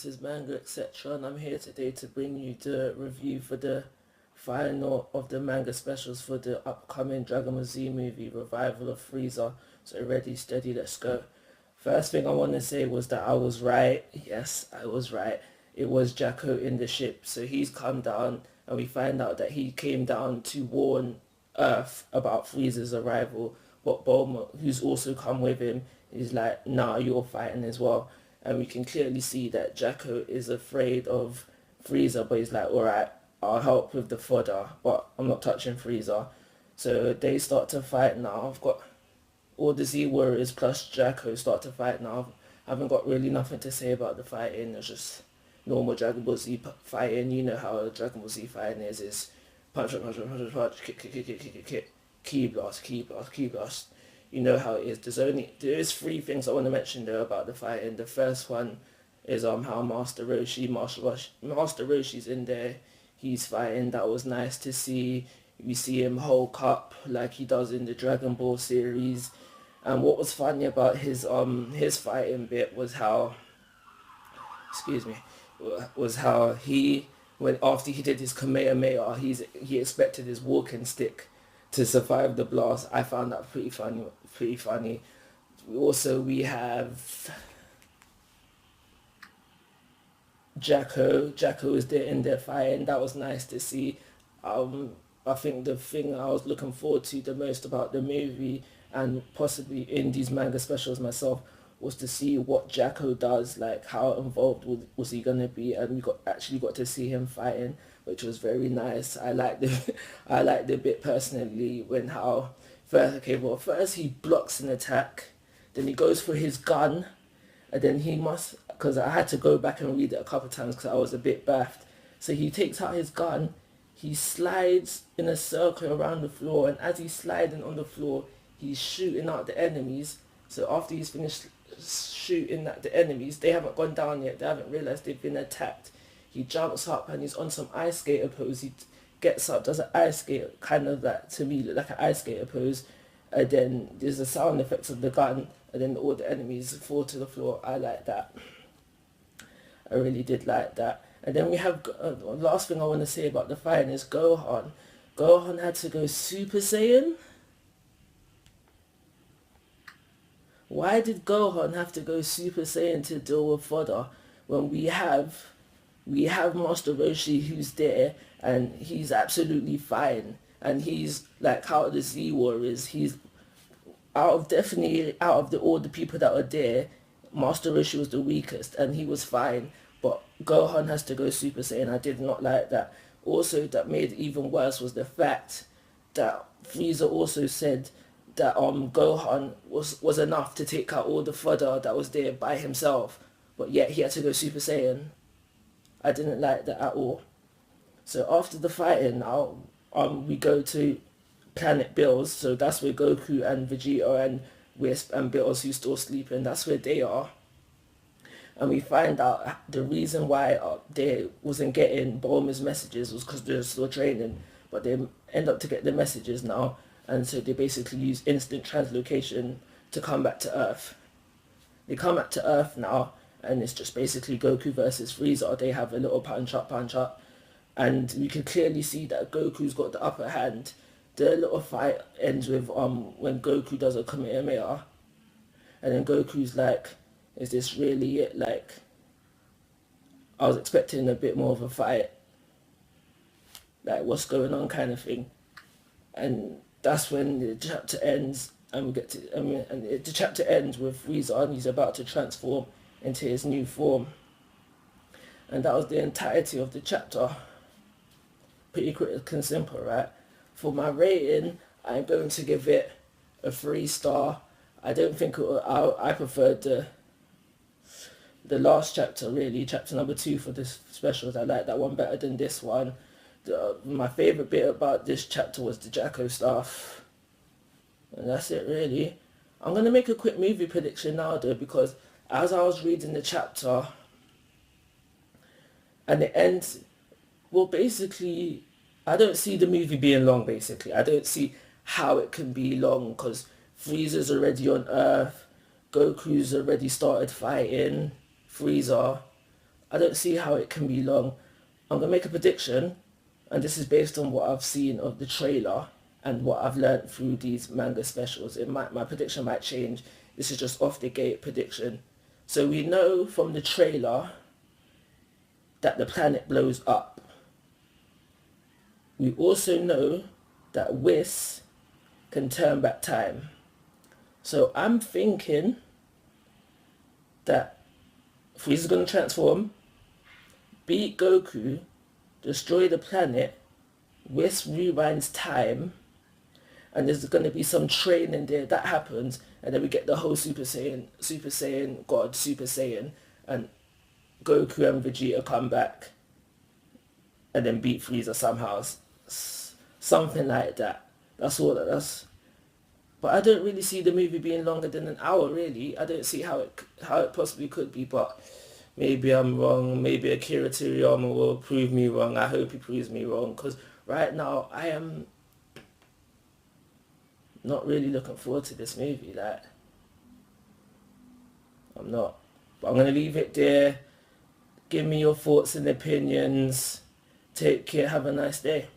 this is Manga etc. and I'm here today to bring you the review for the final of the manga specials for the upcoming Dragon Ball Z movie Revival of Frieza. So ready, steady, let's go. First thing I want to say was that I was right. Yes, I was right. It was Jacko in the ship. So he's come down and we find out that he came down to warn Earth about Frieza's arrival. But Bulma, who's also come with him, is like, nah, you're fighting as well. And we can clearly see that Jacko is afraid of Frieza, but he's like, alright, I'll help with the fodder, but I'm not touching Frieza. So they start to fight now. I've got all the Z Warriors plus Jacko start to fight now. I haven't got really nothing to say about the fighting. It's just normal Dragon Ball Z fighting. You know how Dragon Ball Z fighting is punch, punch, punch, punch, punch, kick, kick, kick, kick, kick, kick, kick, key blast, key blast, key blast. You know how it is. There's three things I want to mention though about the fighting. The first one is how Master Roshi's in there. He's fighting. That was nice to see. We see him Hulk up like he does in the Dragon Ball series. And what was funny about his fighting bit was how, excuse me, was how when after he did his Kamehameha, he expected his walking stick to survive the blast. I found that pretty funny. Also, we have Jacko. Jacko is there in there fighting. That was nice to see. I think the thing I was looking forward to the most about the movie and possibly in these manga specials myself was to see what Jacko does, like how involved was he gonna be, and we actually got to see him fighting, which was very nice. I liked the bit personally when first he blocks an attack, then he goes for his gun, and then because I had to go back and read it a couple of times because I was a bit baffed. So he takes out his gun, he slides in a circle around the floor, and as he's sliding on the floor, he's shooting out the enemies. So after he's finished shooting at the enemies, they haven't gone down yet, they haven't realised they've been attacked. He jumps up and he's on some ice skater pose. He gets up, does an ice skate, kind of that to me look like an ice skater pose, and then there's the sound effects of the gun, and then all the enemies fall to the floor. I like that. I really did like that. And then we have, last thing I want to say about the fighting is Gohan. Gohan had to go Super Saiyan. Why did Gohan have to go Super Saiyan to deal with fodder when we have Master Roshi who's there and he's absolutely fine, and he's like out of the Z Warriors, he's out of all the people that were there, Master Roshi was the weakest and he was fine, but Gohan has to go Super Saiyan. I did not like that. Also, that made it even worse was the fact that Frieza also said that Gohan was enough to take out all the fodder that was there by himself, but yet he had to go Super Saiyan. I didn't like that at all. So after the fighting now, we go to Planet Bills. So that's where Goku and Vegeta and Wisp and Bills, who's still sleeping, that's where they are. And we find out the reason why they wasn't getting Bulma's messages was because they're still training, but they end up to get the messages now, and so they basically use instant translocation to come back to Earth. They come back to Earth now, and it's just basically Goku versus Frieza. They have a little punch up, and we can clearly see that Goku's got the upper hand. The little fight ends with when Goku does a Kamehameha, and then Goku's like, is this really it? Like, I was expecting a bit more of a fight, like what's going on kind of thing. And that's when the chapter ends, and the chapter ends with Frieza, and he's about to transform into his new form. And that was the entirety of the chapter. Pretty quick and simple, right? For my rating, I'm going to give it a 3-star. I don't think I preferred the last chapter, really, chapter number 2 for this specials. I like that one better than this one. My favourite bit about this chapter was the Jacko stuff. And that's it, really. I'm going to make a quick movie prediction now, though, because as I was reading the chapter, and it ends, well, basically, I don't see the movie being long, basically. I don't see how it can be long, because Frieza's already on Earth, Goku's already started fighting Frieza, I don't see how it can be long. I'm going to make a prediction, and this is based on what I've seen of the trailer and what I've learned through these manga specials. My prediction might change. This is just off the gate prediction. So we know from the trailer that the planet blows up. We also know that Whis can turn back time. So I'm thinking that Frieza's going to transform, beat Goku, destroy the planet, Whis rewinds time, and there's going to be some training there that happens, and then we get the whole Super Saiyan God, Super Saiyan, and Goku and Vegeta come back and then beat Frieza somehow. Something like that. That's all that that's. But I don't really see the movie being longer than an hour, really. I don't see how it possibly could be, but maybe I'm wrong. Maybe Akira Toriyama will prove me wrong. I hope he proves me wrong, because right now I am not really looking forward to this movie. Like, I'm not. But I'm going to leave it there. Give me your thoughts and opinions. Take care. Have a nice day.